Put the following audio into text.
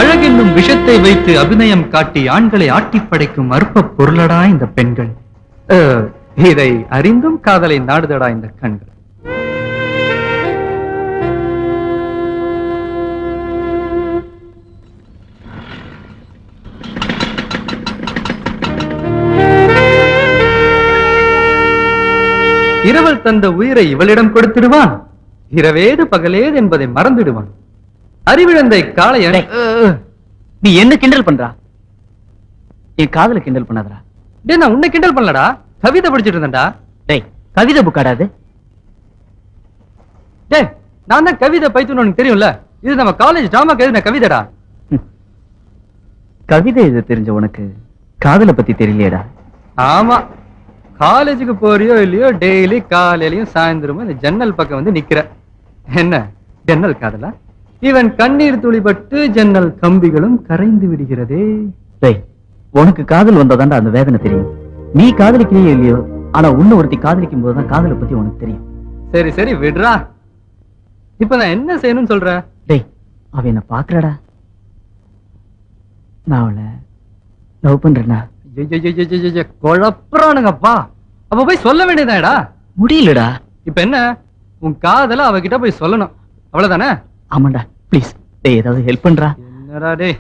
அழகென்னும் விஷத்தை வைத்து அபிநயம் காட்டி ஆண்களை ஆட்டிப் படைக்கும் அற்ப பொருளடா இந்த பெண்கள். இதை அறிந்தும் காதலை நாடுதடா இந்த கண்கள். இரவல் தந்த உயிரை இவளிடம் கொடுத்திடுவான், இரவேது பகலேது என்பதை மறந்துடுவான். அறிவிழந்தை காளையன். நீ என்ன கிண்டல் பண்றா? என் காதல கிண்டல் பண்ணாதடா. டேய், நான் உன்னை கிண்டல் பண்ணலடா, கவிதை படிச்சிட்டு இருந்தேன்டா. டேய், கவிதை புக்காடாது. டேய், நான் தான் கவிதை பைத்துன்னு உனக்கு தெரியும்ல. இது நம்ம காலேஜ் டிராமாக்கு எழுதின கவிதைடா. கவிதை இது தெரிஞ்ச உனக்கு காதலை பத்தி தெரியலையேடா. ஆமா, காலேஜுக்கு போறியோ இல்லையோ டெய்லி காலையிலயும் சாயந்தரமும் இந்த ஜன்னல் பக்கம் வந்து நிக்கிற. என்ன ஜன்னல் காதலா? இவன் கண்ணீர் துளிபட்டு ஜன்னல் கம்பிகளும் கரைந்து விடுகிறதே. டேய், உனக்கு காதல் வந்தாதான்டா அந்த வேதனை தெரியும். நீ காதலிக்கலையோ இல்லையோ, ஆனா உன்னை ஒருத்தி காதலிக்கும் போதுதான் காதலை பத்தி உனக்கு தெரியும். சரி சரி விடுறா. இப்ப நான் என்ன செய்யணும்னு சொல்ற? டேய், அவ என்ன பாக்குறடா. நான் அவளை லவ் பண்றேன்னா. குழப்பறானுங்கப்பா. அப்ப போய் சொல்ல வேண்டியதாடா. முடியலடா. இப்ப என்ன, உன் காதல அவகிட்ட போய் சொல்லணும், அவ்வளவுதானே? ஆமாண்டா, ப்ளீஸ். டேய், ஏதாவது ஹெல்ப் பண்றா. என்னடா டேய்,